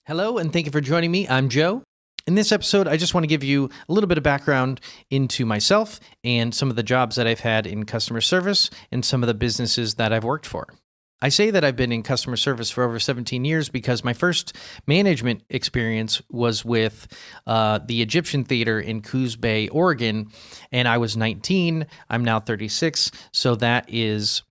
Hello, and thank you for joining me. I'm Joe. In this episode, I just want to give you a little bit of background into myself and some of the jobs that I've had in customer service and some of the businesses that I've worked for. I say that I've been in customer service for over 17 years because my first management experience was with the Egyptian Theater in Coos Bay, Oregon, and I was 19. I'm now 36, so that is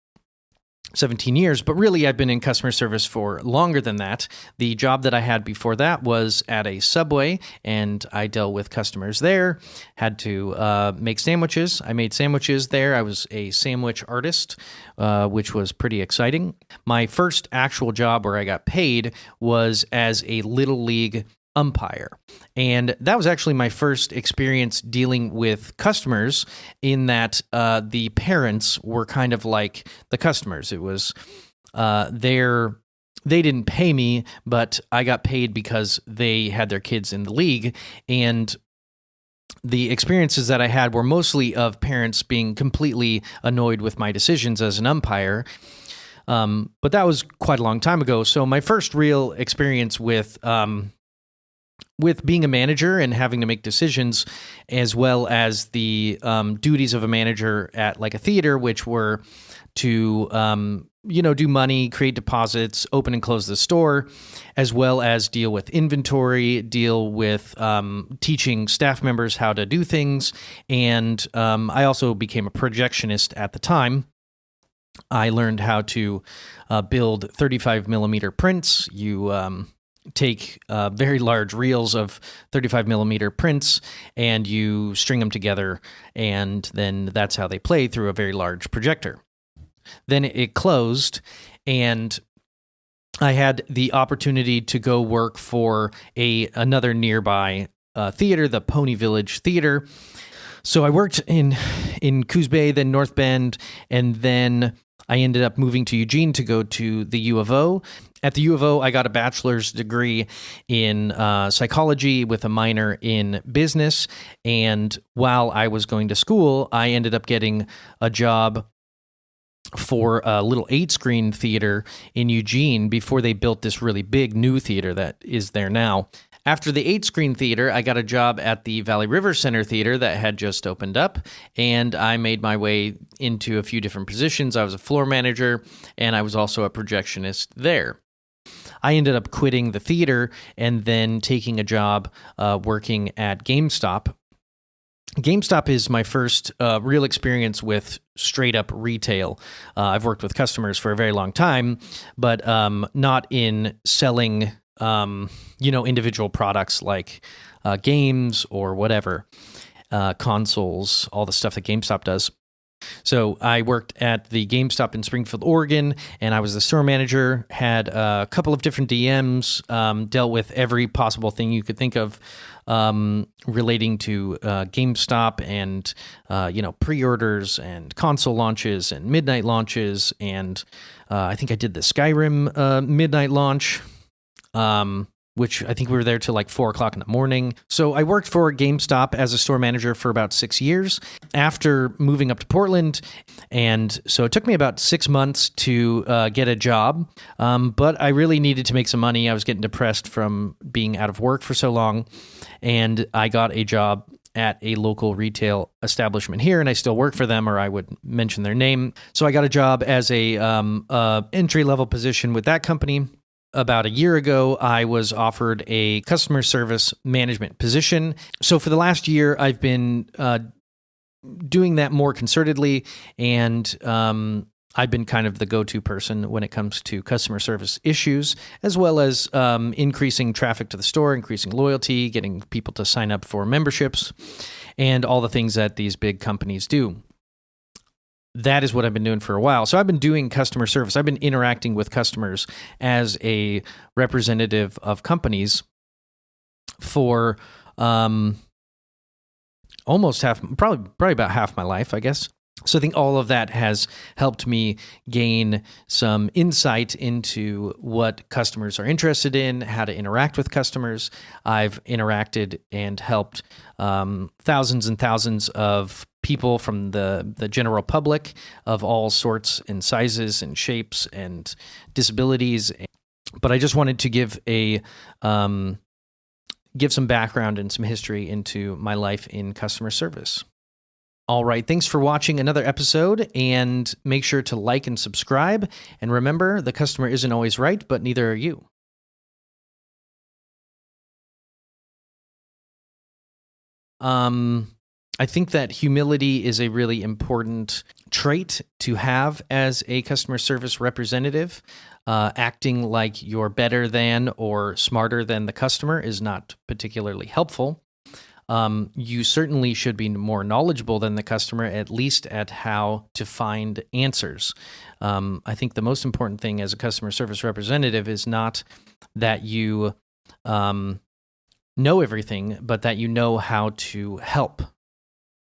17 years, but really I've been in customer service for longer than that. The job that I had before that was at a Subway, and I dealt with customers there, had to make sandwiches. I made sandwiches there. I was a sandwich artist, which was pretty exciting. My first actual job where I got paid was as a Little League umpire. And that was actually my first experience dealing with customers in that the parents were kind of like the customers. It was they didn't pay me, but I got paid because they had their kids in the league. And the experiences that I had were mostly of parents being completely annoyed with my decisions as an umpire. But that was quite a long time ago. So my first real experience with being a manager and having to make decisions, as well as the duties of a manager at like a theater, which were to do money, create deposits, open and close the store, as well as deal with inventory, deal with teaching staff members how to do things. And I also became a projectionist at the time. I learned how to build 35 millimeter prints. You take very large reels of 35 millimeter prints and you string them together, and then that's how they play through a very large projector. Then it closed, and I had the opportunity to go work for another nearby theater, the Pony Village Theater. So I worked in Coos Bay, then North Bend, and then I ended up moving to Eugene to go to the U of O. At the U of O, I got a bachelor's degree in psychology with a minor in business. And while I was going to school, I ended up getting a job for a little 8-screen theater in Eugene before they built this really big new theater that is there now. After the 8-screen theater, I got a job at the Valley River Center Theater that had just opened up, and I made my way into a few different positions. I was a floor manager, and I was also a projectionist there. I ended up quitting the theater and then taking a job working at GameStop. GameStop is my first real experience with straight-up retail. I've worked with customers for a very long time, but not in selling individual products like games or whatever, consoles, all the stuff that GameStop does. So I worked at the GameStop in Springfield, Oregon, and I was the store manager, had a couple of different DMs, dealt with every possible thing you could think of relating to GameStop and, pre-orders and console launches and midnight launches. And I think I did the Skyrim midnight launch, which I think we were there till like 4 o'clock in the morning. So I worked for GameStop as a store manager for about 6 years after moving up to Portland. And so it took me about 6 months to get a job. But I really needed to make some money. I was getting depressed from being out of work for so long. And I got a job at a local retail establishment here, and I still work for them, or I would mention their name. So I got a job as a entry-level position with that company. About a year ago, I was offered a customer service management position. So for the last year, I've been doing that more concertedly, and I've been kind of the go-to person when it comes to customer service issues, as well as increasing traffic to the store, increasing loyalty, getting people to sign up for memberships, and all the things that these big companies do. That is what I've been doing for a while. So I've been doing customer service. I've been interacting with customers as a representative of companies for almost probably about half my life, I guess. So I think all of that has helped me gain some insight into what customers are interested in, how to interact with customers. I've interacted and helped thousands and thousands of people from the general public of all sorts and sizes and shapes and disabilities. But I just wanted to give some background and some history into my life in customer service. All right, thanks for watching another episode, and make sure to like and subscribe. And remember, the customer isn't always right, but neither are you. I think that humility is a really important trait to have as a customer service representative. Acting like you're better than or smarter than the customer is not particularly helpful. You certainly should be more knowledgeable than the customer, at least at how to find answers. I think the most important thing as a customer service representative is not that you know everything, but that you know how to help